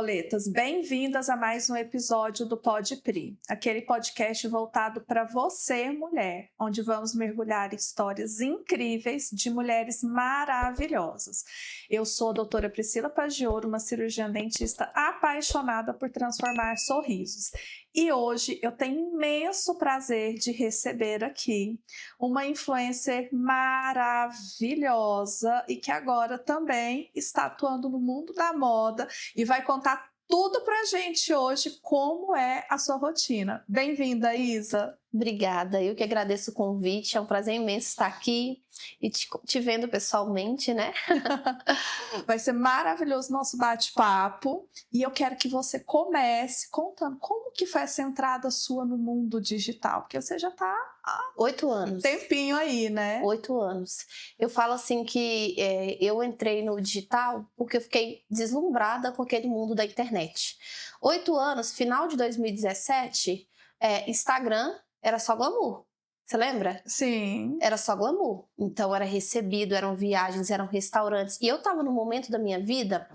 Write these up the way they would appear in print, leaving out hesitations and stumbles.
borboletas, bem-vindas a mais um episódio do Pod Pri, aquele podcast voltado para você, mulher, onde vamos mergulhar histórias incríveis de mulheres maravilhosas. Eu sou a doutora Priscila Paggioro, uma cirurgiã dentista apaixonada por transformar sorrisos. E hoje eu tenho imenso prazer de receber aqui uma influencer maravilhosa e que agora também está atuando no mundo da moda e vai contar tudo pra gente hoje como é a sua rotina. Bem-vinda, Isa! Obrigada, eu que agradeço o convite, é um prazer imenso estar aqui e te vendo pessoalmente, né? Vai ser maravilhoso nosso bate-papo e eu quero que você comece contando como que foi essa entrada sua no mundo digital, porque você já tá há 8 anos. Tempinho aí, né? 8 anos. Eu falo assim que eu entrei no digital porque eu fiquei deslumbrada com aquele mundo da internet. 8 anos, final de 2017, Instagram era só glamour. Você lembra? Sim. Era só glamour. Então era recebido, eram viagens, eram restaurantes. E eu tava num momento da minha vida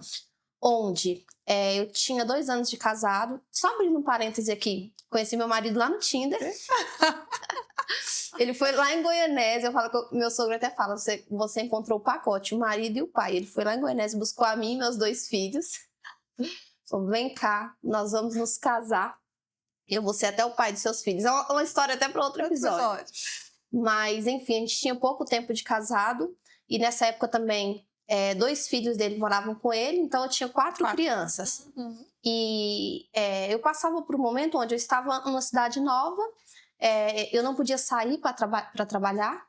onde eu tinha 2 anos de casado. Só abrindo um parêntese aqui, conheci meu marido lá no Tinder. Ele foi lá em Goianésia, eu falo que meu sogro até fala, você encontrou o pacote, o marido e o pai. Ele foi lá em Goianésia, buscou a mim e meus 2 filhos. Falou, vem cá, nós vamos nos casar. Eu vou ser até o pai dos seus filhos. É uma história até para outro episódio. Mas, enfim, a gente tinha pouco tempo de casado. E nessa época também, 2 filhos dele moravam com ele. Então, eu tinha 4 crianças. Uhum. E eu passava por um momento onde eu estava numa cidade nova. Eu não podia sair para trabalhar.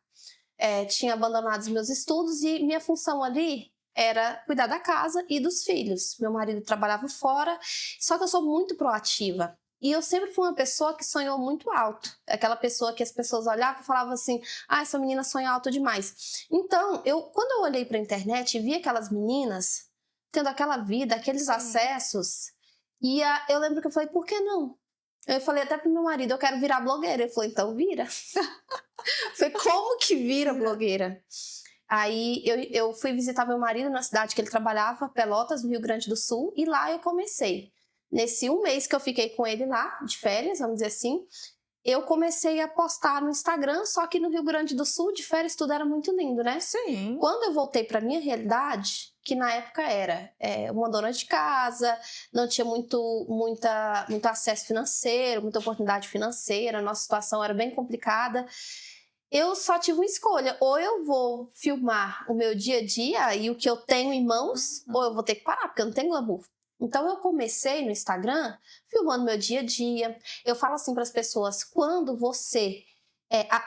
Tinha abandonado os meus estudos. E minha função ali era cuidar da casa e dos filhos. Meu marido trabalhava fora. Só que eu sou muito proativa. E eu sempre fui uma pessoa que sonhou muito alto. Aquela pessoa que as pessoas olhavam e falavam assim, essa menina sonha alto demais. Então, quando eu olhei para a internet e vi aquelas meninas tendo aquela vida, aqueles acessos, eu lembro que eu falei, por que não? Eu falei até pro meu marido, eu quero virar blogueira. Ele falou, então vira. Eu falei, como que vira blogueira? Aí eu fui visitar meu marido na cidade que ele trabalhava, Pelotas, no Rio Grande do Sul, e lá eu comecei. Nesse 1 mês que eu fiquei com ele lá, de férias, vamos dizer assim, eu comecei a postar no Instagram, só que no Rio Grande do Sul, de férias, tudo era muito lindo, né? Sim. Quando eu voltei para minha realidade, que na época era uma dona de casa, não tinha muito acesso financeiro, muita oportunidade financeira, a nossa situação era bem complicada, eu só tive uma escolha, ou eu vou filmar o meu dia a dia e o que eu tenho em mãos, ou eu vou ter que parar, porque eu não tenho glamour. Então eu comecei no Instagram filmando meu dia a dia. Eu falo assim para as pessoas, quando você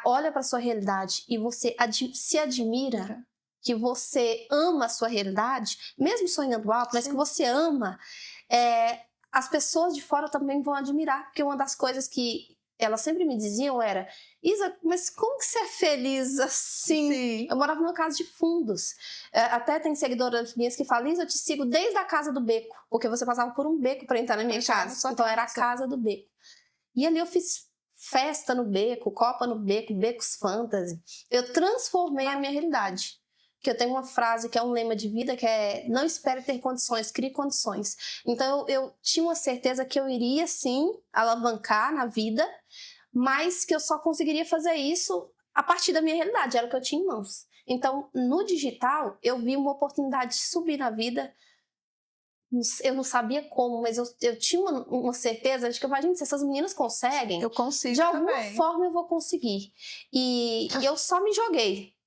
olha para sua realidade e você se admira, que você ama a sua realidade, mesmo sonhando alto, mas que você ama, as pessoas de fora também vão admirar, porque uma das coisas que elas sempre me diziam era, Isa, mas como que você é feliz assim? Sim. Eu morava numa casa de fundos. Até tem seguidoras minhas que falam, Isa, eu te sigo desde a casa do beco, porque você passava por um beco para entrar na minha casa. Então era a casa do beco. E ali eu fiz festa no beco, copa no beco, becos fantasy. Eu transformei a minha realidade. Que eu tenho uma frase que é um lema de vida que é não espere ter condições, crie condições. Então eu tinha uma certeza que eu iria sim alavancar na vida, mas que eu só conseguiria fazer isso a partir da minha realidade, era o que eu tinha em mãos. Então no digital eu vi uma oportunidade de subir na vida. Eu não sabia como, mas eu tinha uma certeza de que, imagina, se essas meninas conseguem, eu consigo de alguma também. forma eu vou conseguir. E eu só me joguei.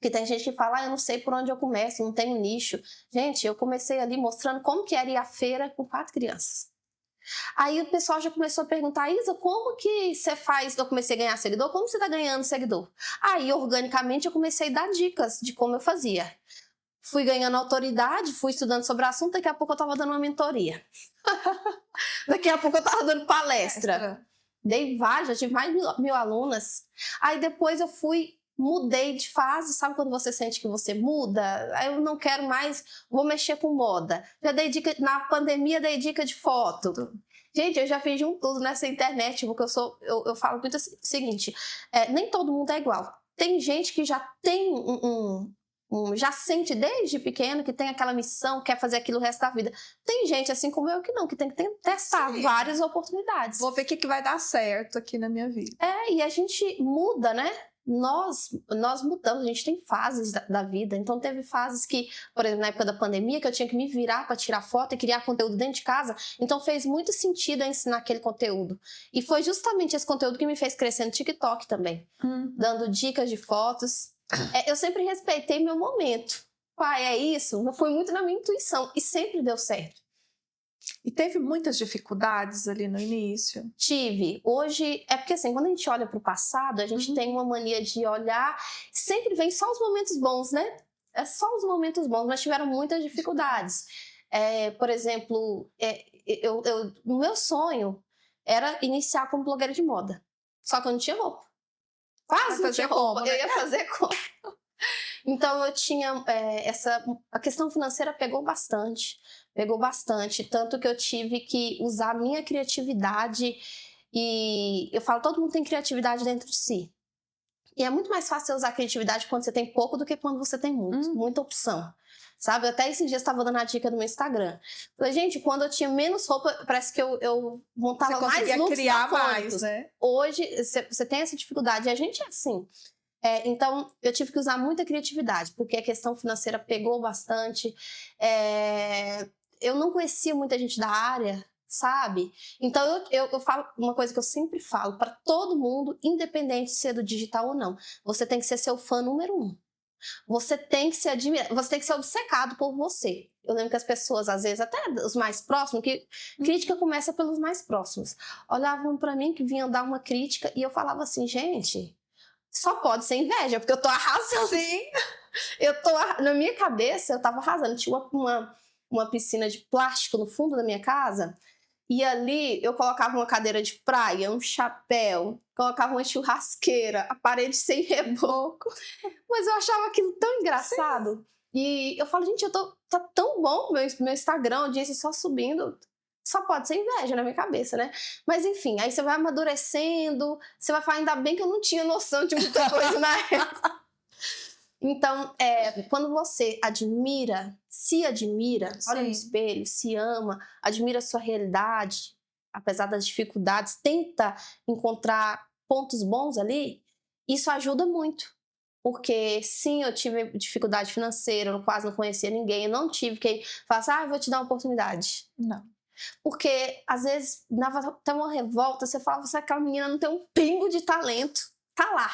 Porque tem gente que fala, eu não sei por onde eu começo, não tenho nicho. Gente, eu comecei ali mostrando como que era ir à feira com 4 crianças. Aí o pessoal já começou a perguntar, Isa, como que você faz? Eu comecei a ganhar seguidor, como você tá ganhando seguidor? Aí, organicamente, eu comecei a dar dicas de como eu fazia. Fui ganhando autoridade, fui estudando sobre o assunto, daqui a pouco eu tava dando uma mentoria. Daqui a pouco eu tava dando palestra. Dei várias, já tive mais de 1.000 alunas. Aí depois eu mudei de fase, sabe quando você sente que você muda? Aí eu não quero mais, vou mexer com moda. Já dei dica, na pandemia dei dica de foto. Gente, eu já fiz de um tudo nessa internet, porque eu falo muito o seguinte, nem todo mundo é igual. Tem gente que já tem já sente desde pequeno que tem aquela missão, quer fazer aquilo o resto da vida. Tem gente assim como eu que não, que tem que testar Sim. várias oportunidades. Vou ver o que vai dar certo aqui na minha vida. E a gente muda, né? Nós mudamos, a gente tem fases da vida. Então teve fases que, por exemplo, na época da pandemia, que eu tinha que me virar para tirar foto e criar conteúdo dentro de casa. Então fez muito sentido eu ensinar aquele conteúdo. E foi justamente esse conteúdo que me fez crescer no TikTok também. Dando dicas de fotos. Eu sempre respeitei meu momento. Pai, é isso? Foi muito na minha intuição. E sempre deu certo. E teve muitas dificuldades ali no início? Tive. Hoje, é porque assim, quando a gente olha para o passado, a gente tem uma mania de olhar, sempre vem só os momentos bons, né? É só os momentos bons, mas tiveram muitas dificuldades. Por exemplo, o meu sonho era iniciar como blogueira de moda. Só que eu não tinha roupa. Quase não tinha roupa. Como, né? Eu ia fazer como? Então eu tinha a questão financeira pegou bastante, tanto que eu tive que usar a minha criatividade. E eu falo, todo mundo tem criatividade dentro de si. E é muito mais fácil você usar a criatividade quando você tem pouco do que quando você tem muita opção. Sabe? Até esses dias estava dando a dica no meu Instagram. Falei, gente, quando eu tinha menos roupa, parece que eu montava mais looks criar mais, né? Hoje, você tem essa dificuldade. E a gente é assim. Então, eu tive que usar muita criatividade, porque a questão financeira pegou bastante. Eu não conhecia muita gente da área, sabe? Então, eu falo uma coisa que eu sempre falo para todo mundo, independente de ser do digital ou não. Você tem que ser seu fã número 1. Você tem que se admirar, você tem que ser obcecado por você. Eu lembro que as pessoas, às vezes, até os mais próximos, que crítica começa pelos mais próximos, olhavam para mim, que vinham dar uma crítica, e eu falava assim, gente, só pode ser inveja, porque eu tô arrasando. Sim. Na minha cabeça, eu tava arrasando. Tinha uma piscina de plástico no fundo da minha casa, e ali eu colocava uma cadeira de praia, um chapéu, colocava uma churrasqueira, a parede sem reboco. Mas eu achava aquilo tão engraçado. Sim. E eu falo, gente, tá tão bom meu Instagram, a audiência só subindo. Só pode ser inveja na minha cabeça, né? Mas enfim, aí você vai amadurecendo, você vai falar, ainda bem que eu não tinha noção de muita coisa na época. Então, quando você se admira, olha no espelho, se ama, admira a sua realidade, apesar das dificuldades, tenta encontrar pontos bons ali, isso ajuda muito. Porque sim, eu tive dificuldade financeira, eu quase não conhecia ninguém, eu não tive que falar assim, eu vou te dar uma oportunidade. Não. Porque, às vezes, dava até uma revolta, você falava, você, aquela menina não tem um pingo de talento, tá lá.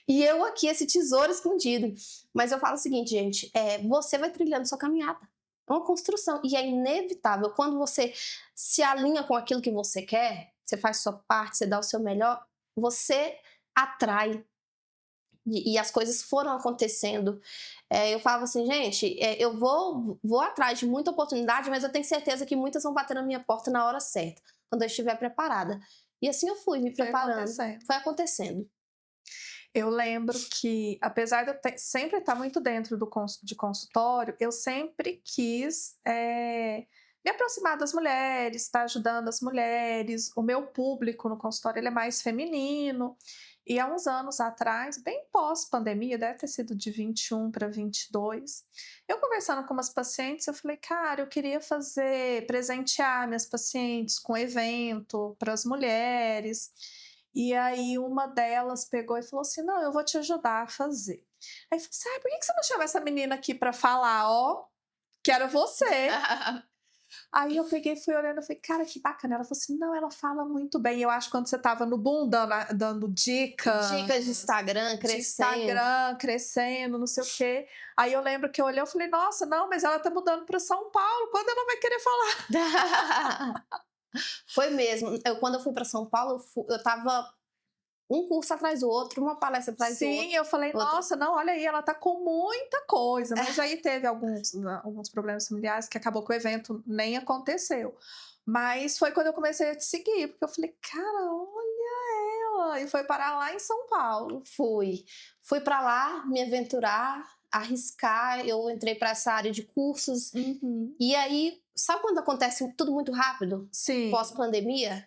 E eu aqui, esse tesouro escondido. Mas eu falo o seguinte, gente, você vai trilhando sua caminhada. É uma construção, e é inevitável. Quando você se alinha com aquilo que você quer, você faz sua parte, você dá o seu melhor, você atrai. E as coisas foram acontecendo. Eu falava assim, gente, eu vou atrás de muita oportunidade, mas eu tenho certeza que muitas vão bater na minha porta na hora certa, quando eu estiver preparada. E assim eu fui me preparando. Foi acontecendo. Eu lembro que, apesar de eu sempre estar muito dentro de consultório, eu sempre quis me aproximar das mulheres, estar ajudando as mulheres. O meu público no consultório ele é mais feminino. E há uns anos atrás, bem pós-pandemia, deve ter sido de 21 para 22, eu conversando com umas pacientes, eu falei, cara, eu queria presentear minhas pacientes com evento para as mulheres. E aí uma delas pegou e falou assim, não, eu vou te ajudar a fazer. Aí eu falei assim, por que você não chama essa menina aqui para falar, que era você? Aí eu peguei, fui olhando, eu falei, cara, que bacana. Ela falou assim, não, ela fala muito bem. Eu acho que quando você tava no boom dando dicas de Instagram, crescendo, não sei o quê. Aí eu lembro que eu olhei, eu falei, nossa, não, mas ela tá mudando para São Paulo, quando ela vai querer falar? Foi mesmo. Quando eu fui para São Paulo, eu tava um curso atrás do outro, uma palestra atrás do outro. Sim, eu falei, nossa, não, olha aí, ela tá com muita coisa. Mas aí teve alguns problemas familiares que acabou que o evento nem aconteceu. Mas foi quando eu comecei a te seguir, porque eu falei, cara, olha ela. E foi parar lá em São Paulo. Fui para lá me aventurar, arriscar. Eu entrei para essa área de cursos. E aí, sabe quando acontece tudo muito rápido? Sim. Pós-pandemia?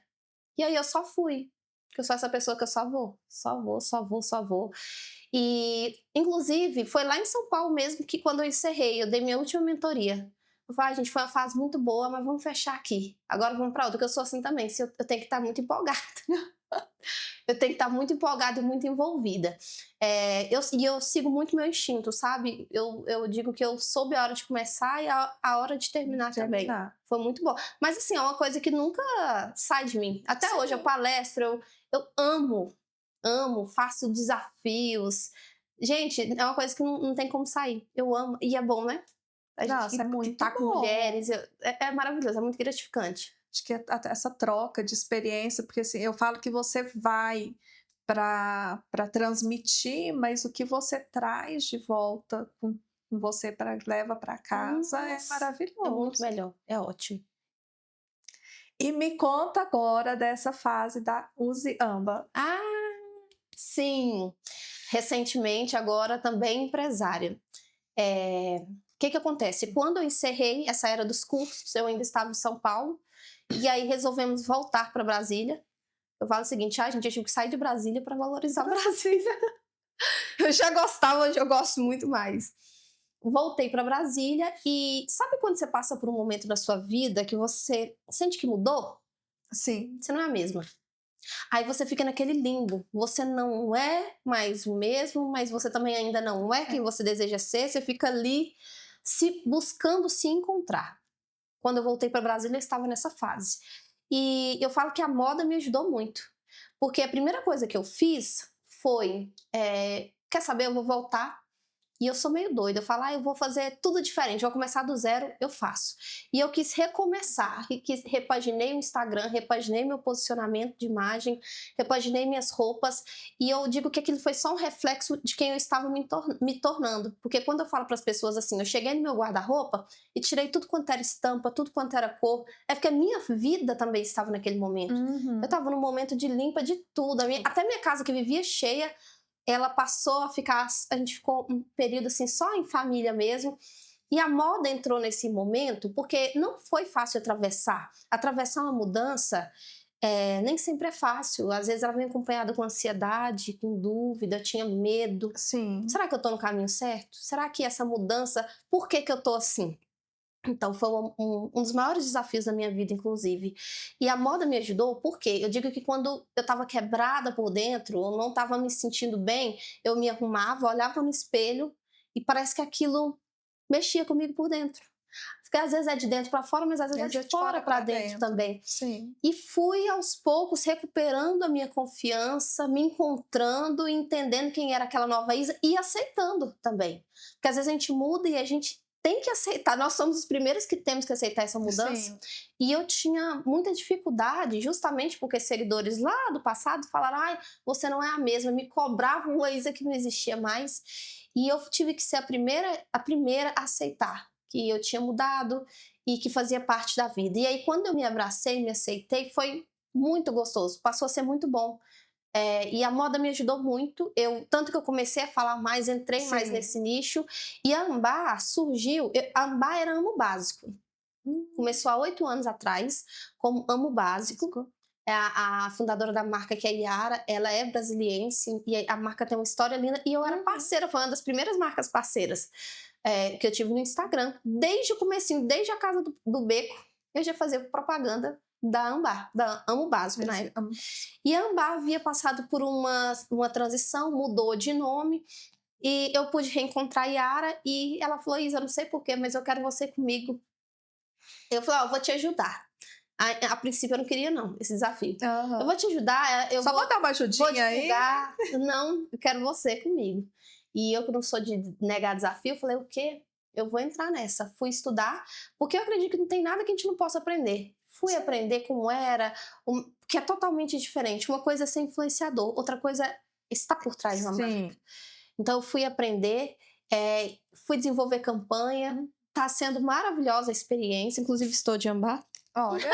E aí eu só fui. Porque eu sou essa pessoa que eu só vou, só vou, só vou, só vou. E, inclusive, foi lá em São Paulo mesmo que quando eu encerrei, eu dei minha última mentoria. Eu falei, gente, foi uma fase muito boa, mas vamos fechar aqui. Agora vamos para outra, porque eu sou assim também. Eu tenho que estar muito empolgada. Eu tenho que estar muito empolgada e muito envolvida. Eu sigo muito meu instinto, sabe? Eu digo que eu soube a hora de começar e a hora de terminar também. Foi muito bom. Mas assim, é uma coisa que nunca sai de mim. Até Sim. hoje, eu palestro, eu amo, faço desafios. Gente, é uma coisa que não tem como sair. Eu amo, e é bom, né? A gente Nossa, é muito tá com bom. mulheres, é maravilhoso, é muito gratificante. Acho que essa troca de experiência, porque assim, eu falo que você vai para transmitir, mas o que você traz de volta com você leva para casa é Nossa, maravilhoso. é muito melhor, é ótimo. E me conta agora dessa fase da Use Amba. Ah, sim! Recentemente, agora também empresária. O que acontece? Quando eu encerrei essa era dos cursos, eu ainda estava em São Paulo, e aí resolvemos voltar para Brasília. Eu falo o seguinte, gente, eu tive que sair de Brasília para valorizar Brasília. Eu já gostava, hoje eu gosto muito mais. Voltei para Brasília e sabe quando você passa por um momento da sua vida que você sente que mudou? Sim. Você não é a mesma. Aí você fica naquele limbo. Você não é mais o mesmo, mas você também ainda não é quem você deseja ser. Você fica ali buscando se encontrar. Quando eu voltei para Brasília, eu estava nessa fase. E eu falo que a moda me ajudou muito. Porque a primeira coisa que eu fiz foi... quer saber, eu vou voltar. E eu sou meio doida, eu falo, eu vou fazer tudo diferente, vou começar do zero, eu faço. E eu quis recomeçar, repaginei o Instagram, repaginei meu posicionamento de imagem, repaginei minhas roupas, e eu digo que aquilo foi só um reflexo de quem eu estava me tornando. Porque quando eu falo para as pessoas assim, eu cheguei no meu guarda-roupa e tirei tudo quanto era estampa, tudo quanto era cor, é porque a minha vida também estava naquele momento. Eu estava num momento de limpa de tudo, até minha casa que vivia cheia, ela passou a ficar, a gente ficou um período assim só em família mesmo, e a moda entrou nesse momento porque não foi fácil atravessar uma mudança, nem sempre é fácil, às vezes ela vem acompanhada com ansiedade, com dúvida, tinha medo. Sim. Será que eu tô no caminho certo? Será que essa mudança, por que eu tô assim? Então foi um dos maiores desafios da minha vida, inclusive. E a moda me ajudou porque eu digo que quando eu estava quebrada por dentro, eu não estava me sentindo bem, eu me arrumava, olhava no espelho e parece que aquilo mexia comigo por dentro. Porque às vezes é de dentro para fora, mas às vezes é de fora para dentro também. Sim. E fui aos poucos recuperando a minha confiança, me encontrando, entendendo quem era aquela nova Isa e aceitando também. Porque às vezes a gente muda e a gente tem que aceitar, nós somos os primeiros que temos que aceitar essa mudança. Sim. E eu tinha muita dificuldade, justamente porque seguidores lá do passado falaram, você não é a mesma, me cobravam uma Isa que não existia mais. E eu tive que ser a primeira a aceitar que eu tinha mudado e que fazia parte da vida. E aí quando eu me abracei, me aceitei, foi muito gostoso, passou a ser muito bom. E a moda me ajudou muito, tanto que eu comecei a falar mais, entrei mais nesse nicho, e a Ambar surgiu, a Ambar era Amo Básico, começou há 8 anos atrás, como Amo Básico, a fundadora da marca, que é a Yara, ela é brasiliense, e a marca tem uma história linda, e eu era parceira, foi uma das primeiras marcas parceiras que eu tive no Instagram, desde o comecinho, desde a Casa do Beco, eu já fazia propaganda da Ambar, da Amo Básico na época. E a Ambar havia passado por uma transição, mudou de nome, e eu pude reencontrar a Yara, e ela falou, Isa, eu não sei porquê, mas eu quero você comigo. Eu falei, eu vou te ajudar. A princípio eu não queria não, esse desafio. Eu vou te ajudar, Só vou dar uma ajudinha aí? Não, eu quero você comigo. E eu que não sou de negar desafio, eu falei, o quê? Eu vou entrar nessa. Fui estudar, porque eu acredito que não tem nada que a gente não possa aprender. Fui aprender como era, que é totalmente diferente. Uma coisa é ser influenciador, outra coisa é estar por trás de uma marca. Então eu fui aprender, fui desenvolver campanha, tá sendo maravilhosa a experiência, inclusive estou de Ambar. Olha!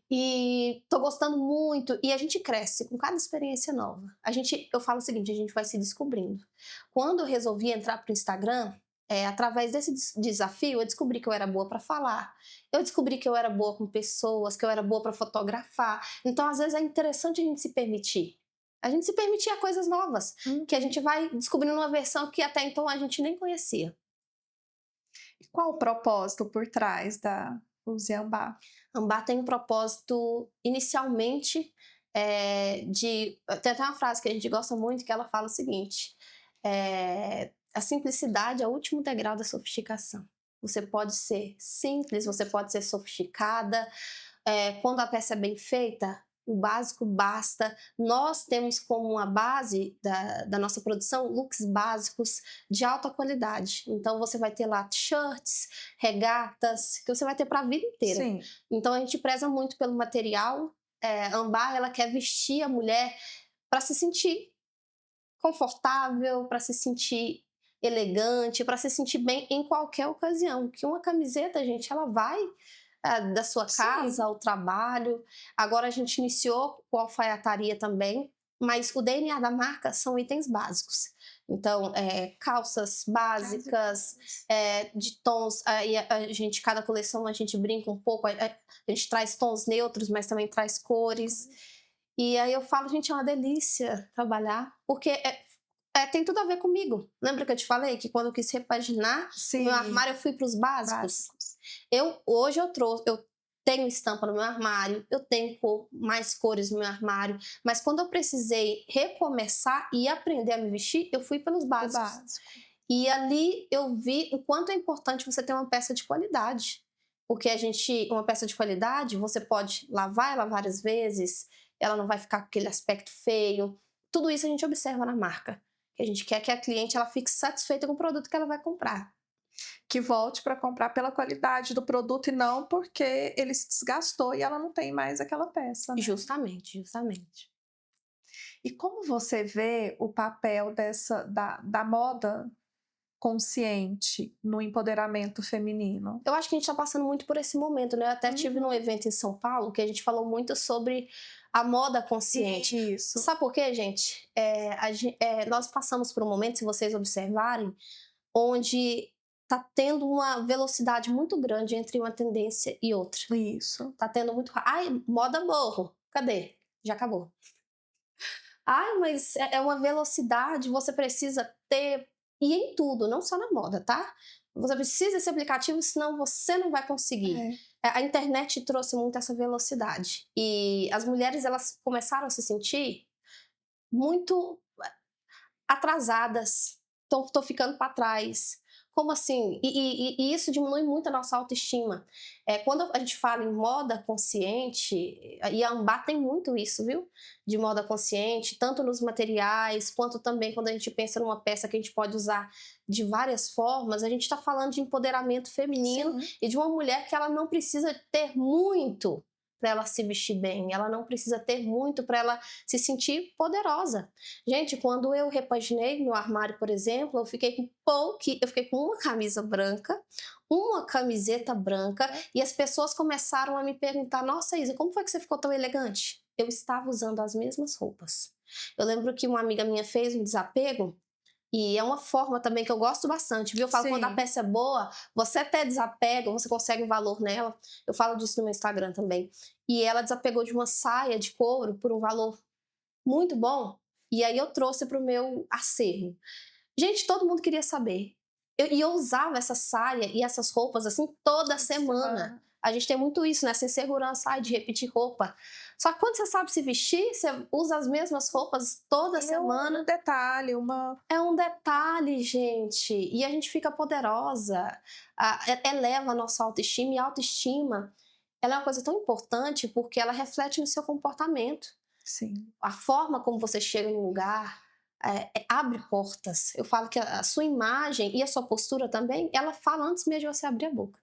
E tô gostando muito, e a gente cresce com cada experiência nova. Eu falo o seguinte, a gente vai se descobrindo. Quando eu resolvi entrar pro Instagram, através desse desafio, eu descobri que eu era boa para falar, eu descobri que eu era boa com pessoas, que eu era boa para fotografar. Então, às vezes, é interessante a gente se permitir. A gente se permitir a coisas novas, que a gente vai descobrindo uma versão que até então a gente nem conhecia. E qual o propósito por trás da Use Ambá? Ambá tem um propósito, inicialmente, tem até uma frase que a gente gosta muito, que ela fala o seguinte: a simplicidade é o último degrau da sofisticação. Você pode ser simples, você pode ser sofisticada. Quando a peça é bem feita, o básico basta. Nós temos como uma base da nossa produção looks básicos de alta qualidade. Então você vai ter lá shirts, regatas, que você vai ter para a vida inteira. Sim. Então a gente preza muito pelo material. Ambá, ela quer vestir a mulher para se sentir confortável, para se sentir elegante, para se sentir bem em qualquer ocasião. Que uma camiseta, gente, ela vai da sua casa Sim. ao trabalho. Agora a gente iniciou com alfaiataria também, mas o DNA da marca são itens básicos. Então, calças básicas, de tons, cada coleção a gente brinca um pouco, a gente traz tons neutros, mas também traz cores. E aí eu falo, gente, é uma delícia trabalhar, porque tem tudo a ver comigo. Lembra que eu te falei que quando eu quis repaginar Sim. o meu armário, eu fui para os básicos? Hoje eu tenho estampa no meu armário, eu tenho mais cores no meu armário, mas quando eu precisei recomeçar e aprender a me vestir, eu fui pelos básicos. E ali eu vi o quanto é importante você ter uma peça de qualidade. Porque uma peça de qualidade, você pode lavar ela várias vezes, ela não vai ficar com aquele aspecto feio. Tudo isso a gente observa na marca. A gente quer que a cliente ela fique satisfeita com o produto que ela vai comprar. Que volte para comprar pela qualidade do produto e não porque ele se desgastou e ela não tem mais aquela peça, né? Justamente. E como você vê o papel da moda consciente no empoderamento feminino? Eu acho que a gente está passando muito por esse momento, né? Eu até tive num evento em São Paulo que a gente falou muito sobre a moda consciente. Isso. Sabe por quê, gente? Nós passamos por um momento, se vocês observarem, onde tá tendo uma velocidade muito grande entre uma tendência e outra. Isso. Tá tendo muito... Ai, moda morro. Cadê? Já acabou. Ai, mas é uma velocidade, você precisa ter... E em tudo, não só na moda, tá? Você precisa desse aplicativo, senão você não vai conseguir. A internet trouxe muito essa velocidade. E as mulheres, elas começaram a se sentir muito atrasadas. Tô ficando para trás. Como assim? E isso diminui muito a nossa autoestima. Quando a gente fala em moda consciente, e a Ambá tem muito isso, viu? De moda consciente, tanto nos materiais, quanto também quando a gente pensa numa peça que a gente pode usar de várias formas, a gente está falando de empoderamento feminino. Sim. E de uma mulher que ela não precisa ter muito para ela se vestir bem, ela não precisa ter muito para ela se sentir poderosa. Gente, quando eu repaginei meu armário, por exemplo, eu fiquei com uma camisa branca, uma camiseta branca, e as pessoas começaram a me perguntar: nossa, Isa, como foi que você ficou tão elegante? Eu estava usando as mesmas roupas. Eu lembro que uma amiga minha fez um desapego, e é uma forma também que eu gosto bastante, viu? Eu falo, quando a peça é boa, você até desapega, você consegue valor nela. Eu falo disso no meu Instagram também. E ela desapegou de uma saia de couro por um valor muito bom. E aí eu trouxe para o meu acervo. Gente, todo mundo queria saber. Eu usava essa saia e essas roupas assim toda semana. A gente tem muito isso, né? Essa insegurança de repetir roupa. Só que quando você sabe se vestir, você usa as mesmas roupas toda semana. Um detalhe, É um detalhe, gente. E a gente fica poderosa. Eleva a nossa autoestima. E a autoestima, ela é uma coisa tão importante porque ela reflete no seu comportamento. Sim. A forma como você chega no lugar abre portas. Eu falo que a sua imagem e a sua postura também, ela fala antes mesmo de você abrir a boca.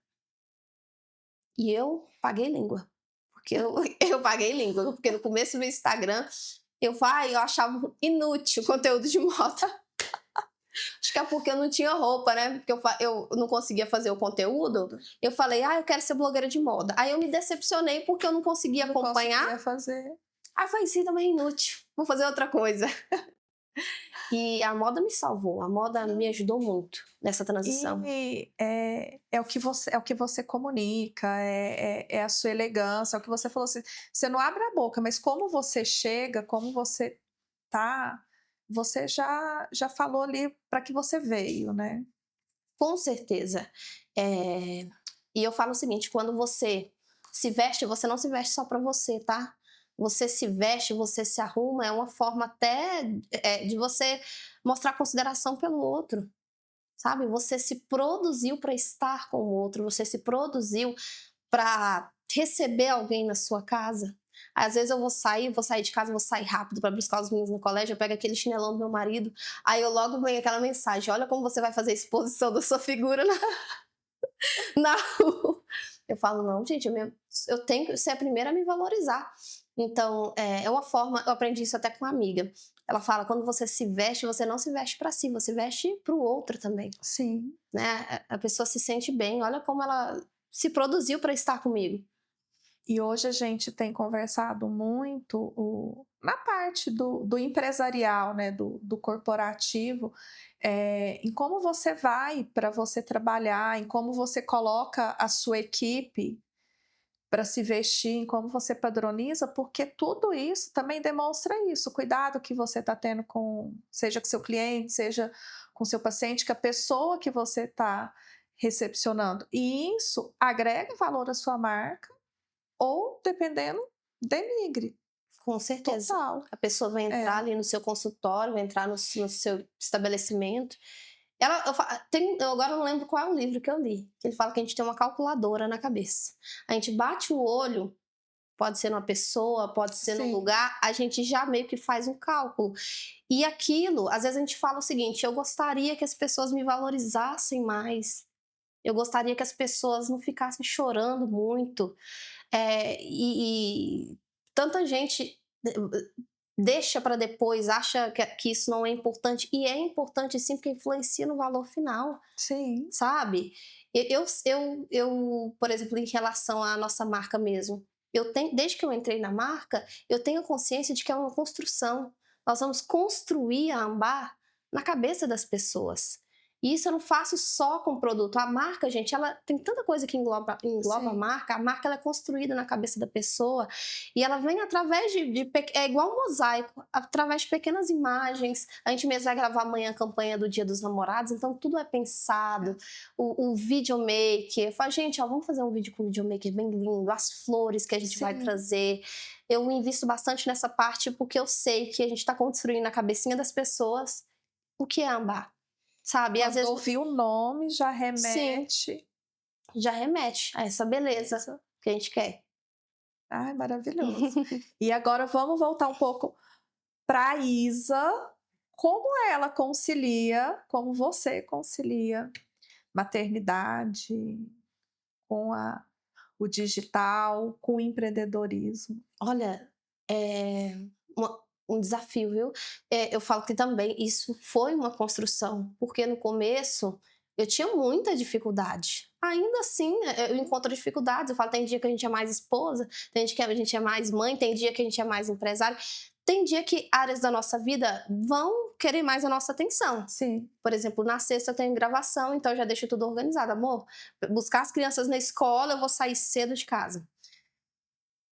E eu paguei língua. Porque eu paguei língua. Porque no começo do meu Instagram, eu achava inútil o conteúdo de moda. Acho que é porque eu não tinha roupa, né? Porque eu não conseguia fazer o conteúdo. Eu falei, eu quero ser blogueira de moda. Aí eu me decepcionei porque eu não conseguia acompanhar. Conseguia fazer. Aí eu falei, sim, também é inútil. Vou fazer outra coisa. E a moda me salvou, a moda me ajudou muito nessa transição. E é o que você comunica, é a sua elegância, é o que você falou assim, você não abre a boca, mas como você chega, como você tá, você já falou ali para que você veio, né. Com certeza. E eu falo o seguinte, quando você se veste, você não se veste só para você, tá? Você se veste, você se arruma, é uma forma até, de você mostrar consideração pelo outro, sabe? Você se produziu para estar com o outro, você se produziu para receber alguém na sua casa. Às vezes eu vou sair de casa, vou sair rápido para buscar os meninos no colégio, eu pego aquele chinelão do meu marido, aí eu logo venho aquela mensagem: olha como você vai fazer a exposição da sua figura na rua. Eu falo, não, gente, eu tenho que ser a primeira a me valorizar. Então, é uma forma, eu aprendi isso até com uma amiga. Ela fala, quando você se veste, você não se veste para si, você veste para o outro também, Sim. né? A pessoa se sente bem, olha como ela se produziu para estar comigo. E hoje a gente tem conversado muito na parte do empresarial, né, do corporativo, em como você vai para você trabalhar, em como você coloca a sua equipe para se vestir, em como você padroniza, porque tudo isso também demonstra isso, o cuidado que você está tendo seja com seu cliente, seja com seu paciente, que a pessoa que você está recepcionando. E isso agrega valor à sua marca ou, dependendo, denigre, Com certeza. total. A pessoa vai entrar É, ali no seu consultório, vai entrar no seu estabelecimento. Eu agora não lembro qual é o livro que eu li, que ele fala que a gente tem uma calculadora na cabeça. A gente bate o olho, pode ser numa pessoa, pode ser num sim, lugar, a gente já meio que faz um cálculo. E aquilo, às vezes a gente fala o seguinte: eu gostaria que as pessoas me valorizassem mais. Eu gostaria que as pessoas não ficassem chorando muito. E tanta gente deixa para depois, acha que isso não é importante. E é importante sim, porque influencia no valor final, sim, sabe? Por exemplo, em relação à nossa marca mesmo, desde que eu entrei na marca, eu tenho consciência de que é uma construção. Nós vamos construir a Ambar na cabeça das pessoas. E isso eu não faço só com o produto. A marca, gente, ela tem tanta coisa que engloba a sim, marca. A marca ela é construída na cabeça da pessoa e ela vem através é igual um mosaico, através de pequenas imagens. A gente mesmo vai gravar amanhã a campanha do Dia dos Namorados, então tudo é pensado. O videomaker, fala, gente, ó, vamos fazer um vídeo com o videomaker bem lindo, as flores que a gente vai sim. trazer. Eu invisto bastante nessa parte porque eu sei que a gente está construindo na cabecinha das pessoas o que é Ambar, sabe? E às Quando vezes, ouvir o nome já sim, remete. já remete a essa beleza Beleza. que a gente quer. Ai, maravilhoso. E agora vamos voltar um pouco para a Isa, como você concilia maternidade com o digital, com o empreendedorismo. Olha, é um desafio, viu? Eu falo que também isso foi uma construção, porque no começo eu tinha muita dificuldade. Ainda assim, eu encontro dificuldades. Eu falo, tem dia que a gente é mais esposa, tem dia que a gente é mais mãe, tem dia que a gente é mais empresário, tem dia que áreas da nossa vida vão querer mais a nossa atenção. Sim, Por exemplo, na sexta eu tenho gravação, então eu já deixo tudo organizado. Amor, buscar as crianças na escola, eu vou sair cedo de casa.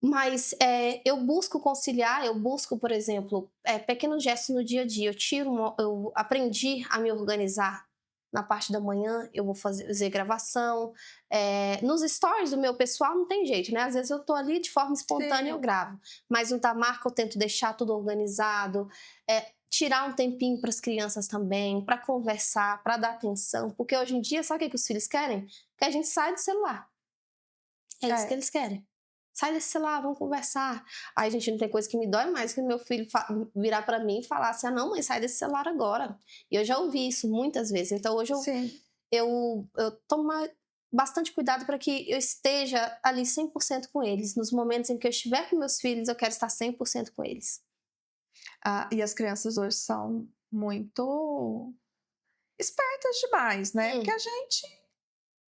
Mas, eu busco conciliar, eu busco, por exemplo, pequenos gestos no dia a dia. Eu aprendi a me organizar. Na parte da manhã eu vou fazer gravação, nos stories do meu pessoal não tem jeito, né, às vezes eu tô ali de forma espontânea eu sim, gravo, mas no da marca eu tento deixar tudo organizado, tirar um tempinho para as crianças também, para conversar, para dar atenção, porque hoje em dia sabe o que os filhos querem? Que a gente saia do celular. É isso que é, eles querem. Sai desse celular, vamos conversar. Aí, gente, não tem coisa que me dói mais que meu filho virar pra mim e falar assim: ah, não, mãe, sai desse celular agora. E eu já ouvi isso muitas vezes. Então, hoje sim. eu tomo bastante cuidado para que eu esteja ali 100% com eles. Nos momentos em que eu estiver com meus filhos, eu quero estar 100% com eles. Ah, e as crianças hoje são muito espertas demais, né, porque Hum, a gente,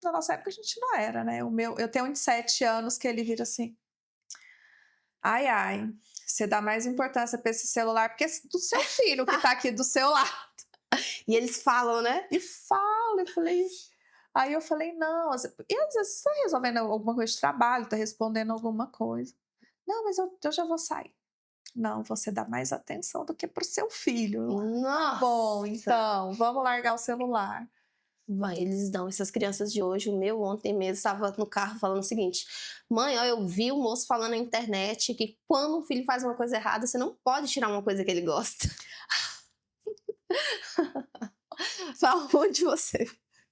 na nossa época, a gente não era, né. Eu tenho um de 7 anos que ele vira assim: Ai, ai, você dá mais importância para esse celular porque é do seu filho que tá aqui do seu lado. E eles falam, né? E fala, eu falei. Aí eu falei, não, e às vezes você tá resolvendo alguma coisa de trabalho, tá respondendo alguma coisa. Não, mas eu já vou sair. Não, você dá mais atenção do que pro seu filho. Tá bom, Nossa! então, vamos largar o celular. Vai, eles dão, essas crianças de hoje. O meu ontem mesmo estava no carro falando o seguinte: mãe, ó, eu vi o moço falando na internet que quando um filho faz uma coisa errada, você não pode tirar uma coisa que ele gosta. Falou de você.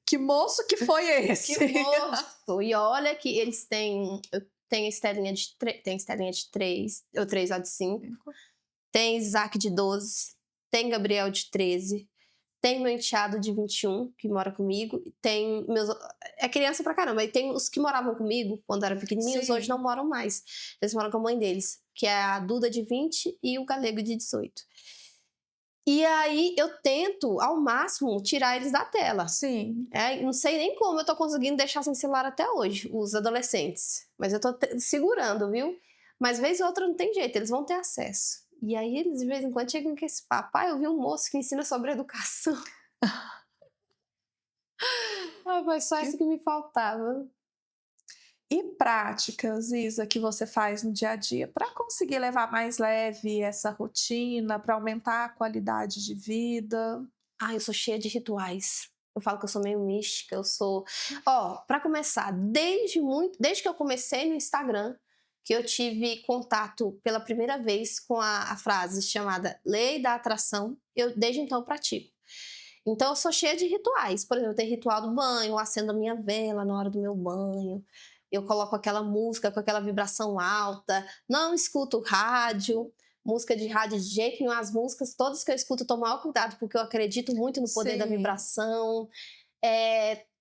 Que moço que foi esse? Que moço! E olha que eles têm. Tem Estelinha de 3, ou 3 lá de 5. Tem Isaac de 12. Tem Gabriel de 13. Tem meu enteado de 21, que mora comigo. Tem meus. É criança pra caramba. E tem os que moravam comigo quando eram pequenininhos, Sim. hoje não moram mais. Eles moram com a mãe deles, que é a Duda de 20 e o Galego de 18. E aí eu tento, ao máximo, tirar eles da tela. Sim. Não sei nem como eu tô conseguindo deixar sem celular até hoje, os adolescentes. Mas eu tô segurando, viu? Mas vez ou outra não tem jeito, eles vão ter acesso. E aí eles de vez em quando chegam com esse papo. Eu vi um moço que ensina sobre educação. Foi só isso que me faltava. E práticas, Isa, que você faz no dia a dia para conseguir levar mais leve essa rotina, para aumentar a qualidade de vida? Eu sou cheia de rituais. Eu falo que eu sou meio mística, eu sou... Pra começar, desde que eu comecei no Instagram, que eu tive contato pela primeira vez com a frase chamada Lei da Atração, desde então eu pratico. Então eu sou cheia de rituais. Por exemplo, tem ritual do banho, eu acendo a minha vela na hora do meu banho, eu coloco aquela música com aquela vibração alta, não escuto rádio, música de rádio de jeito nenhum. As músicas, todas que eu escuto, eu tomo maior cuidado, porque eu acredito muito no poder da vibração.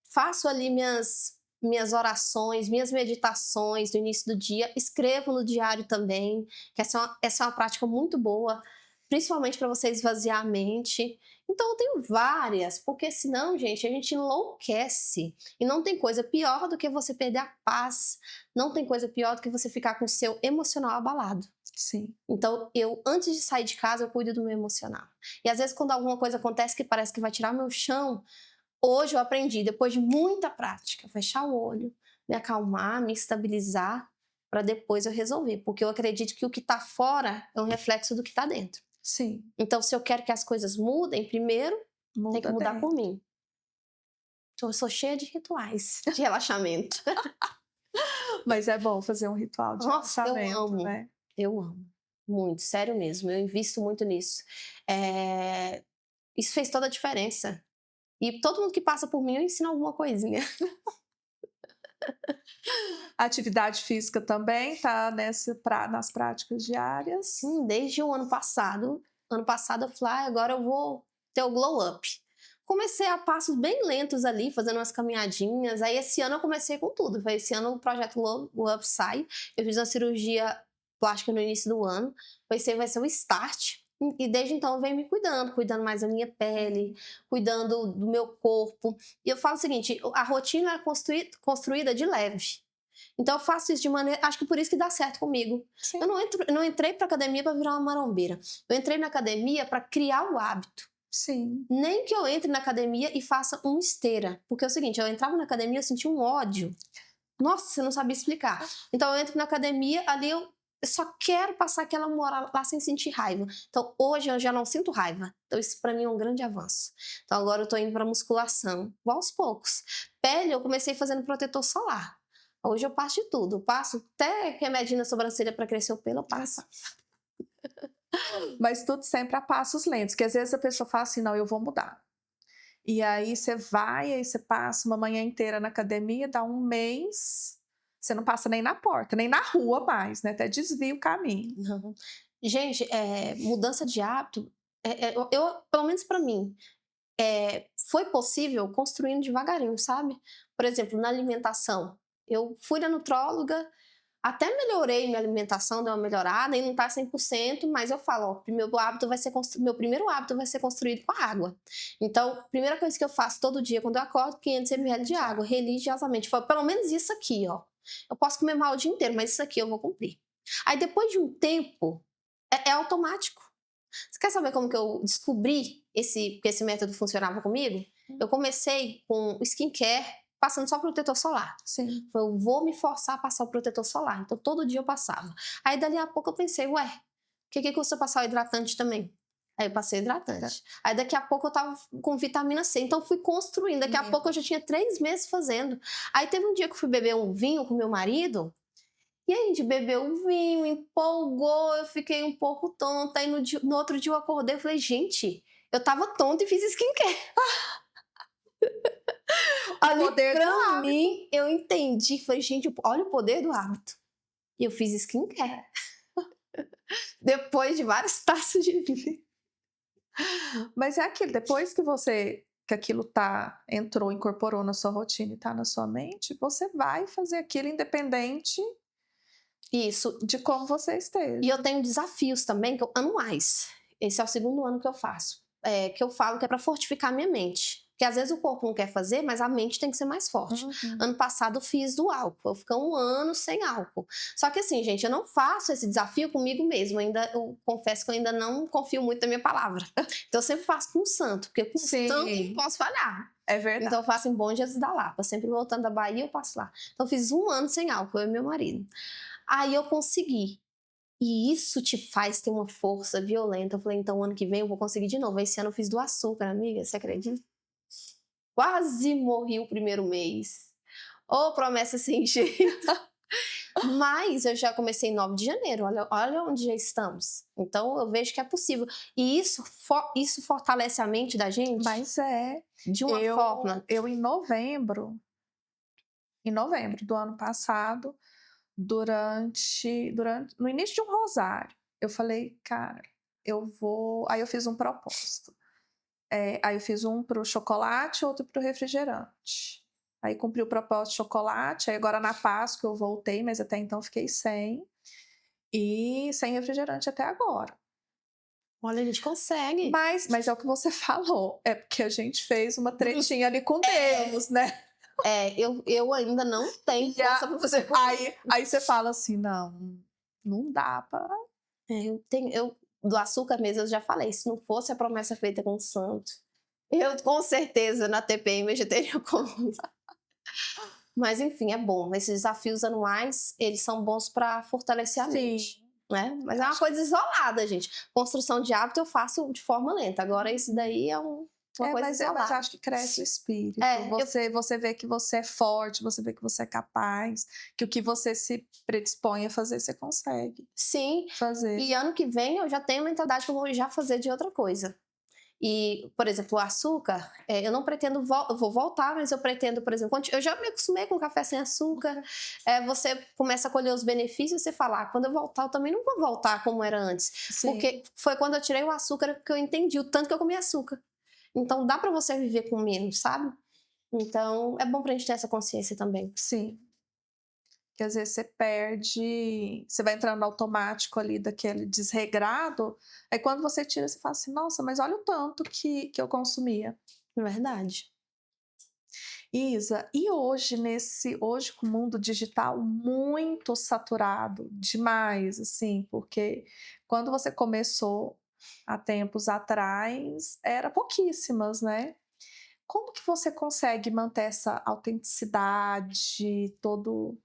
Faço ali minhas orações, minhas meditações do início do dia, escrevo no diário também, que essa é uma prática muito boa, principalmente para você esvaziar a mente. Então eu tenho várias, porque senão, gente, a gente enlouquece. E não tem coisa pior do que você perder a paz, não tem coisa pior do que você ficar com o seu emocional abalado. Sim. Então, antes de sair de casa, eu cuido do meu emocional. E às vezes, quando alguma coisa acontece que parece que vai tirar meu chão, hoje eu aprendi, depois de muita prática, fechar o olho, me acalmar, me estabilizar, para depois eu resolver. Porque eu acredito que o que está fora é um reflexo do que está dentro. Sim. Então, se eu quero que as coisas mudem, primeiro tem que mudar por mim. Então, eu sou cheia de rituais de relaxamento. Mas é bom fazer um ritual de relaxamento, eu amo. né? Eu amo. Muito, sério mesmo. Eu invisto muito nisso. Isso fez toda a diferença. E todo mundo que passa por mim, eu ensino alguma coisinha. Atividade física também tá nas práticas diárias? Desde o ano passado. Ano passado eu falei, agora eu vou ter o glow up. Comecei a passos bem lentos ali, fazendo umas caminhadinhas. Aí esse ano eu comecei com tudo. Esse ano o projeto Glow Up sai. Eu fiz uma cirurgia plástica no início do ano. Esse vai ser o start. E desde então eu venho me cuidando mais da minha pele, cuidando do meu corpo. E eu falo o seguinte, a rotina é construída de leve. Então eu faço isso de maneira... Acho que por isso que dá certo comigo. Sim. Eu não entrei pra academia pra virar uma marombeira. Eu entrei na academia pra criar o hábito. Sim. Nem que eu entre na academia e faça uma esteira. Porque é o seguinte, eu entrava na academia e eu sentia um ódio. Nossa, eu não sabia explicar. Então eu entro na academia, ali eu só quero passar aquela hora lá sem sentir raiva. Então hoje eu já não sinto raiva. Então isso pra mim é um grande avanço. Então agora eu tô indo pra musculação. Vou aos poucos. Pele, eu comecei fazendo protetor solar. Hoje eu passo de tudo. Eu passo até remedinho na sobrancelha pra crescer o pelo, eu passo. Mas tudo sempre a passos lentos, que às vezes a pessoa fala assim, não, eu vou mudar. E aí você vai, aí você passa uma manhã inteira na academia, dá um mês, você não passa nem na porta, nem na rua mais, né? Até desvia o caminho. Não. Gente, mudança de hábito, pelo menos pra mim, foi possível construindo devagarinho, sabe? Por exemplo, na alimentação, eu fui na nutróloga, até melhorei minha alimentação, deu uma melhorada, e não tá 100%, mas eu falo, meu primeiro hábito vai ser construído com a água. Então, a primeira coisa que eu faço todo dia, quando eu acordo, 500 ml de água, religiosamente. Pelo menos isso aqui, ó. Eu posso comer mal o dia inteiro, mas isso aqui eu vou cumprir. Aí depois de um tempo, é automático. Você quer saber como que eu descobri que esse método funcionava comigo? Eu comecei com skincare, passando só protetor solar. Sim. Eu vou me forçar a passar o protetor solar. Então, todo dia eu passava. Aí, dali a pouco, eu pensei, ué, o que custa passar o hidratante também? Aí, eu passei o hidratante. Aí, daqui a pouco, eu tava com vitamina C. Então, eu fui construindo. Daqui a pouco, eu já tinha 3 meses fazendo. Aí, teve um dia que eu fui beber um vinho com meu marido. E a gente bebeu o vinho, empolgou, eu fiquei um pouco tonta. Aí no outro dia eu acordei e falei, gente, eu tava tonta e fiz skincare. Ali poder do pra hábito. mim, eu entendi. Falei, gente, olha o poder do hábito. E eu fiz skincare. Depois de várias taças de vinho. Mas é aquilo, depois que aquilo entrou, incorporou na sua rotina e tá na sua mente, você vai fazer aquilo independente Isso. de como você esteja. E eu tenho desafios também, anuais. Esse é o 2º ano que eu faço. Que eu falo que é pra fortificar a minha mente. Porque às vezes o corpo não quer fazer, mas a mente tem que ser mais forte. Ano passado eu fiz do álcool. Eu fiquei 1 ano sem álcool. Só que assim, gente, eu não faço esse desafio comigo mesmo. Eu confesso que eu ainda não confio muito na minha palavra. Então eu sempre faço com o santo. Porque com o santo eu não posso falhar. É verdade. Então eu faço em Bom Jesus da Lapa. Sempre voltando da Bahia, eu passo lá. Então eu fiz 1 ano sem álcool, eu e meu marido. Aí eu consegui. E isso te faz ter uma força violenta. Eu falei, então ano que vem eu vou conseguir de novo. Esse ano eu fiz do açúcar, amiga, você acredita? Quase morri o 1º mês. Ô, promessa sem jeito. Mas eu já comecei em 9 de janeiro. Olha onde já estamos. Então eu vejo que é possível. E isso fortalece a mente da gente. Mas de uma forma. Eu em novembro do ano passado, no início de um rosário, eu falei, cara, aí eu fiz um propósito. Aí eu fiz um pro chocolate, outro pro refrigerante. Aí cumpri o propósito de chocolate, aí agora na Páscoa eu voltei, mas até então fiquei sem. E sem refrigerante até agora. Olha, a gente consegue. Mas é o que você falou, é porque a gente fez uma tretinha ali com Deus, né? Eu ainda não tenho força pra fazer. Aí você fala assim, não dá pra... Do açúcar mesmo, eu já falei, se não fosse a promessa feita com o santo, eu com certeza na TPM eu já teria comido. Mas enfim, é bom. Esses desafios anuais, eles são bons para fortalecer a mente. Né? Mas é uma coisa isolada, gente. Construção de hábito eu faço de forma lenta. Agora, isso daí é uma coisa isolada. Mas acho que cresce o espírito. Você vê que você é forte, você vê que você é capaz, que o que você se predispõe a fazer, você consegue. Sim. Fazer. E ano que vem eu já tenho mentalidade que eu vou já fazer de outra coisa. E, por exemplo, o açúcar, eu não pretendo, eu vou voltar, mas eu pretendo, por exemplo, eu já me acostumei com café sem açúcar, você começa a colher os benefícios, você fala, quando eu voltar, eu também não vou voltar como era antes. Sim. Porque foi quando eu tirei o açúcar que eu entendi o tanto que eu comia açúcar. Então, dá pra você viver com menos, sabe? Então, é bom pra gente ter essa consciência também. Sim. Que às vezes você perde, você vai entrando no automático ali daquele desregrado, aí quando você tira, você fala assim, nossa, mas olha o tanto que eu consumia. Verdade. Isa, e hoje com o mundo digital muito saturado, demais, assim, porque quando você começou há tempos atrás, era pouquíssimas, né? Como que você consegue manter essa autenticidade, todo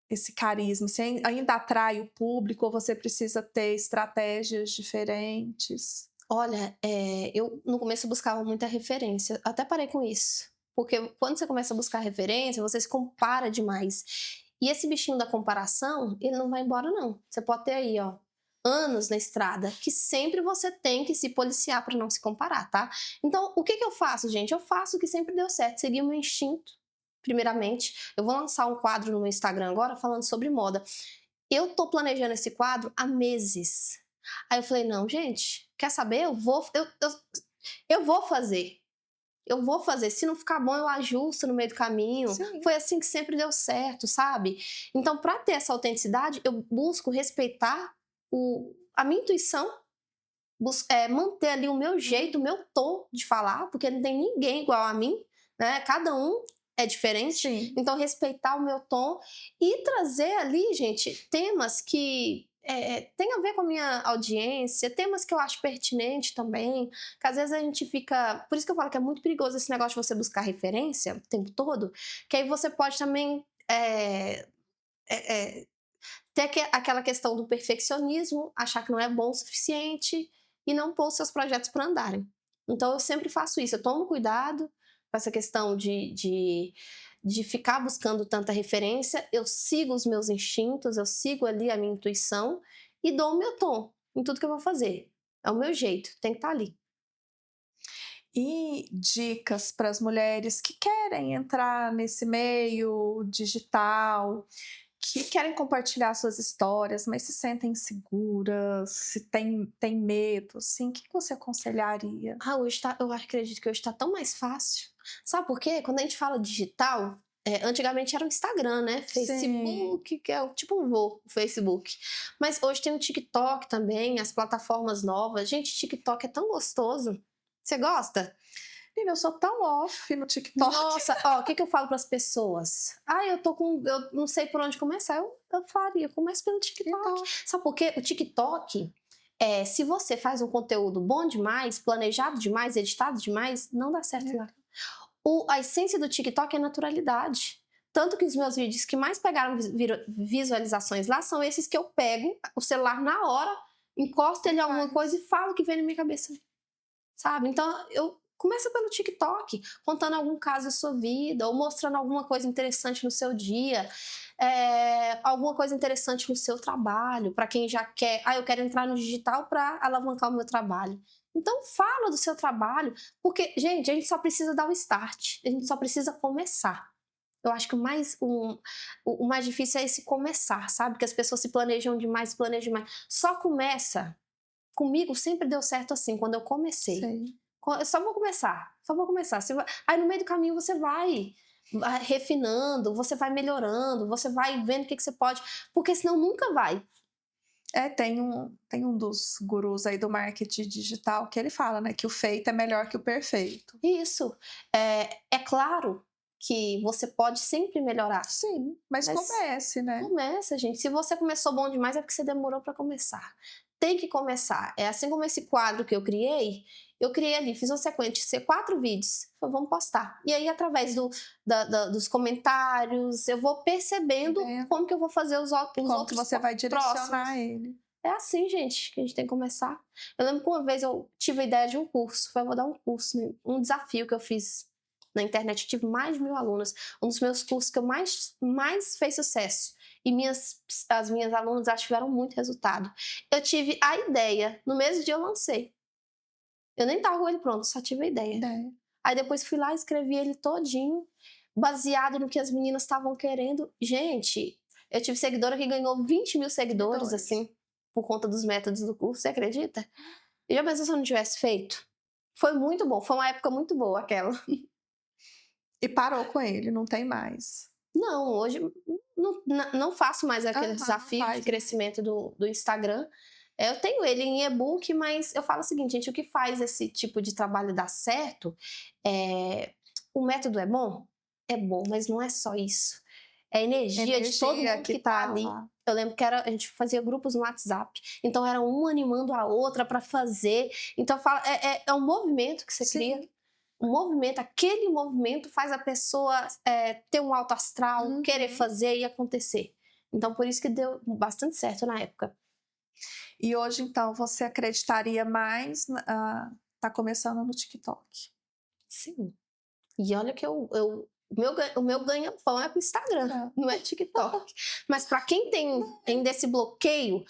esse carisma? Você ainda atrai o público ou você precisa ter estratégias diferentes? Olha, eu no começo buscava muita referência, até parei com isso. Porque quando você começa a buscar referência, você se compara demais. E esse bichinho da comparação, ele não vai embora não. Você pode ter aí, ó, anos na estrada, que sempre você tem que se policiar para não se comparar, tá? Então, o que eu faço, gente? Eu faço o que sempre deu certo, seguir o meu instinto, primeiramente. Eu vou lançar um quadro no meu Instagram agora falando sobre moda. Eu tô planejando esse quadro há meses. Aí eu falei, não, gente, quer saber? Eu vou fazer. Eu vou fazer. Se não ficar bom, eu ajusto no meio do caminho. Sim. Foi assim que sempre deu certo, sabe? Então, para ter essa autenticidade, eu busco respeitar a minha intuição, manter ali o meu jeito, o meu tom de falar, porque não tem ninguém igual a mim, né? Cada um é diferente. Sim. Então, respeitar o meu tom e trazer ali, gente, temas que tem a ver com a minha audiência, temas que eu acho pertinente também, que às vezes a gente fica... Por isso que eu falo que é muito perigoso esse negócio de você buscar referência o tempo todo, que aí você pode também ter aquela questão do perfeccionismo, achar que não é bom o suficiente e não pôr os seus projetos para andarem. Então, eu sempre faço isso, eu tomo cuidado com essa questão de ficar buscando tanta referência, eu sigo os meus instintos, eu sigo ali a minha intuição e dou o meu tom em tudo que eu vou fazer. É o meu jeito, tem que estar ali. E dicas para as mulheres que querem entrar nesse meio digital, que querem compartilhar suas histórias, mas se sentem inseguras, se tem medo, assim, o que você aconselharia? Eu acredito que hoje está tão mais fácil. Sabe por quê? Quando a gente fala digital, antigamente era o Instagram, né? Sim. Facebook, que é tipo o Facebook. Mas hoje tem o TikTok também, as plataformas novas. Gente, TikTok é tão gostoso. Você gosta? Menina, eu sou tão off no TikTok. Nossa, ó, o que eu falo para as pessoas? Eu não sei por onde começar. Eu faria, começa pelo TikTok. Sabe por quê? O TikTok, se você faz um conteúdo bom demais, planejado demais, editado demais, não dá certo lá. A essência do TikTok é naturalidade. Tanto que os meus vídeos que mais pegaram visualizações lá são esses que eu pego o celular na hora, encosto ele em alguma coisa e falo o que vem na minha cabeça. Sabe? Então, começa pelo TikTok, contando algum caso da sua vida, ou mostrando alguma coisa interessante no seu dia, alguma coisa interessante no seu trabalho, para quem já quer, eu quero entrar no digital para alavancar o meu trabalho. Então, fala do seu trabalho, porque, gente, a gente só precisa dar o start, a gente só precisa começar. Eu acho que o mais difícil é esse começar, sabe? Que as pessoas se planejam demais, Só começa. Comigo sempre deu certo assim, quando eu comecei. Sei. Eu só vou começar. Aí no meio do caminho você vai refinando, você vai melhorando, você vai vendo o que você pode, porque senão nunca vai. Tem um dos gurus aí do marketing digital que ele fala, né, que o feito é melhor que o perfeito. Isso. É claro que você pode sempre melhorar. Sim, mas comece, né? Começa, gente. Se você começou bom demais, é porque você demorou para começar. Tem que começar. É assim como esse quadro que eu criei ali, fiz uma sequência de 4 vídeos. Falei, vamos postar. E aí, através dos comentários, eu vou percebendo como que eu vou fazer os outros Como que você vai direcionar próximos. ele. É assim, gente, que a gente tem que começar. Eu lembro que uma vez eu tive a ideia de um curso. Falei, vou dar um curso, né? Um desafio que eu fiz na internet. Eu tive mais de 1.000 alunos. Um dos meus cursos que eu mais fez sucesso. E as minhas alunas acho que tiveram muito resultado. Eu tive a ideia, no mesmo dia eu lancei. Eu nem tava com ele pronto, só tive a ideia. Aí depois fui lá e escrevi ele todinho, baseado no que as meninas estavam querendo. Gente, eu tive seguidora que ganhou 20 mil seguidores, assim, por conta dos métodos do curso, você acredita? E já pensou se eu não tivesse feito? Foi muito bom, foi uma época muito boa aquela. E parou com ele, não tem mais. Não, hoje não faço mais aquele desafio de crescimento do Instagram. Eu tenho ele em e-book, mas eu falo o seguinte, gente, o que faz esse tipo de trabalho dar certo o método é bom? É bom, mas não é só isso. É a energia de todo mundo que tá ali. Eu lembro que a gente fazia grupos no WhatsApp, então era uma animando a outra para fazer. Então é um movimento que você cria. Aquele movimento faz a pessoa ter um alto astral, querer fazer e acontecer. Então, por isso que deu bastante certo na época. E hoje, então, você acreditaria mais tá começando no TikTok? Sim. E olha que o meu ganha-pão é pro Instagram, não é TikTok. Mas para quem tem ainda esse bloqueio,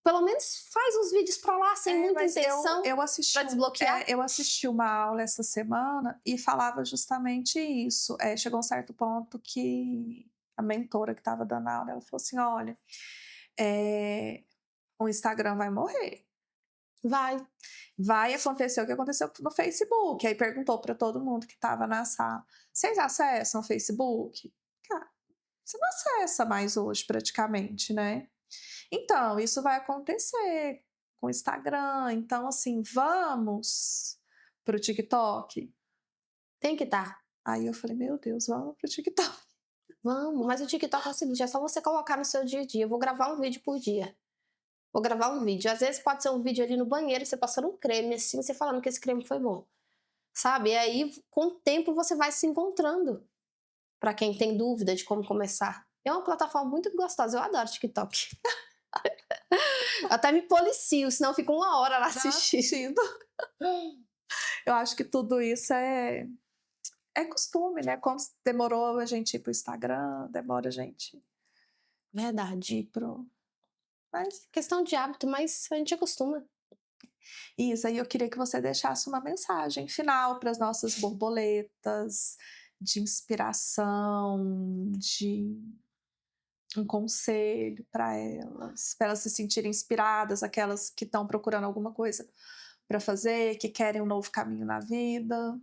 pelo menos faz uns vídeos para lá sem muita intenção para desbloquear. Eu assisti uma aula essa semana e falava justamente isso. Chegou um certo ponto que a mentora que estava dando a aula, ela falou assim, olha, o Instagram vai morrer. Vai acontecer o que aconteceu no Facebook. Aí perguntou para todo mundo que estava na sala, vocês acessam o Facebook? Cara, você não acessa mais hoje praticamente, né? Então, isso vai acontecer com o Instagram. Então, assim, vamos pro TikTok? Tem que estar. Aí eu falei, meu Deus, vamos pro TikTok. Vamos, mas o TikTok é o seguinte, é só você colocar no seu dia a dia. Eu vou gravar um vídeo por dia. Vou gravar um vídeo. Às vezes pode ser um vídeo ali no banheiro, você passando um creme, assim, você falando que esse creme foi bom. Sabe? E aí, com o tempo, você vai se encontrando. Pra quem tem dúvida de como começar. É uma plataforma muito gostosa, eu adoro TikTok. Eu até me policio, senão eu fico 1 hora lá assistindo. Eu acho que tudo isso é costume, né? Como demorou a gente ir pro Instagram, demora a gente Verdade. ir pro... Mas Questão de hábito, mas a gente acostuma. Isa, aí eu queria que você deixasse uma mensagem final para as nossas borboletas, de inspiração, de um conselho para elas se sentirem inspiradas, aquelas que estão procurando alguma coisa para fazer, que querem um novo caminho na vida.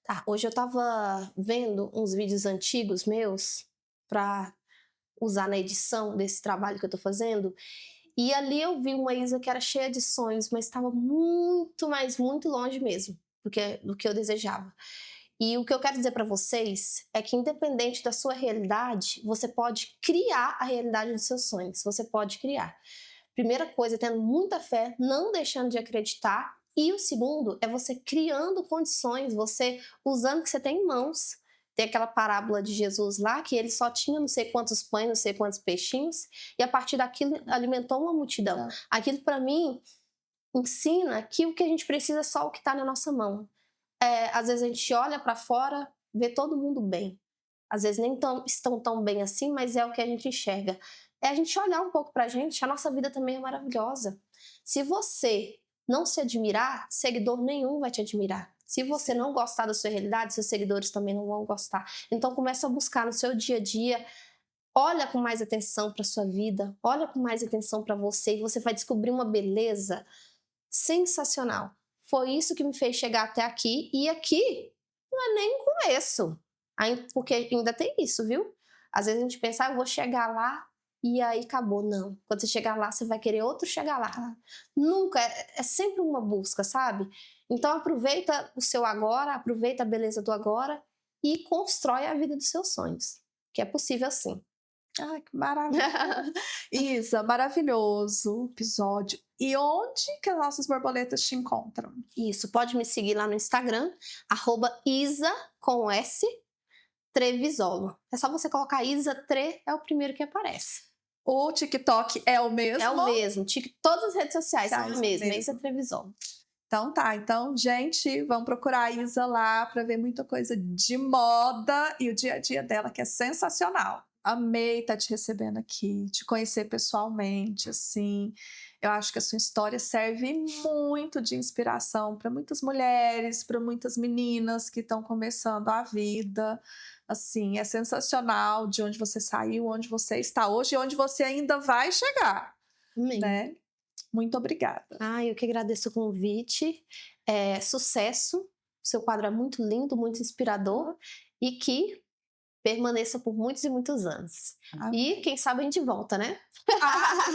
Tá, hoje eu tava vendo uns vídeos antigos meus pra usar na edição desse trabalho que eu tô fazendo. E ali eu vi uma Isa que era cheia de sonhos, mas estava muito, mas muito longe mesmo do que eu desejava. E o que eu quero dizer para vocês é que, independente da sua realidade, você pode criar a realidade dos seus sonhos. Você pode criar. Primeira coisa, tendo muita fé, não deixando de acreditar. E o segundo é você criando condições, você usando o que você tem em mãos. Tem aquela parábola de Jesus lá, que ele só tinha não sei quantos pães, não sei quantos peixinhos, e a partir daquilo alimentou uma multidão. Aquilo, para mim, ensina que o que a gente precisa é só o que está na nossa mão. Às vezes a gente olha para fora, vê todo mundo bem. Às vezes nem estão tão bem assim, mas é o que a gente enxerga. É a gente olhar um pouco pra gente, a nossa vida também é maravilhosa. Se você não se admirar, seguidor nenhum vai te admirar. Se você não gostar da sua realidade, seus seguidores também não vão gostar. Então começa a buscar no seu dia a dia, olha com mais atenção para sua vida, olha com mais atenção para você e você vai descobrir uma beleza sensacional. Foi isso que me fez chegar até aqui, e aqui não é nem o começo, porque ainda tem isso, viu? Às vezes a gente pensa, eu vou chegar lá e aí acabou. Não, quando você chegar lá, você vai querer outro chegar lá. Nunca, é sempre uma busca, sabe? Então aproveita o seu agora, aproveita a beleza do agora e constrói a vida dos seus sonhos, que é possível sim. Ai, que maravilha. Isa, maravilhoso episódio. E onde que as nossas borboletas te encontram? Isso, pode me seguir lá no Instagram, @Isa, com S, Trevisolo. É só você colocar Isa Tre, é o primeiro que aparece. O TikTok é o mesmo? É o mesmo, todas as redes sociais são as mesmas, Isa Trevisolo. Então tá, então gente, vamos procurar a Isa lá para ver muita coisa de moda e o dia a dia dela, que é sensacional. Amei estar te recebendo aqui, te conhecer pessoalmente, assim. Eu acho que a sua história serve muito de inspiração para muitas mulheres, para muitas meninas que estão começando a vida. Assim, é sensacional de onde você saiu, onde você está hoje e onde você ainda vai chegar, né? Muito obrigada. Eu que agradeço o convite. Sucesso. Seu quadro é muito lindo, muito inspirador e que permaneça por muitos e muitos anos. E quem sabe a gente volta, né?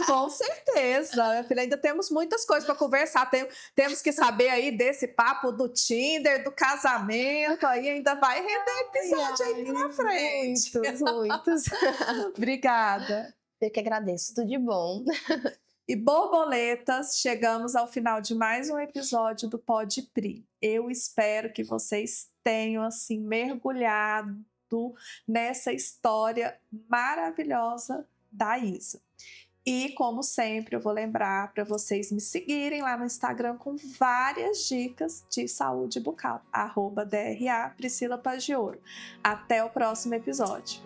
Com certeza. Minha filha, ainda temos muitas coisas para conversar. Temos que saber aí desse papo do Tinder, do casamento. Aí ainda vai render episódio aí na frente. Muitos. Obrigada. Eu que agradeço. Tudo de bom. E borboletas, chegamos ao final de mais um episódio do Pod Pri. Eu espero que vocês tenham assim mergulhado nessa história maravilhosa da Isa. E como sempre, eu vou lembrar para vocês me seguirem lá no Instagram com várias dicas de saúde bucal. @DRA Priscila Paz de Ouro. Até o próximo episódio.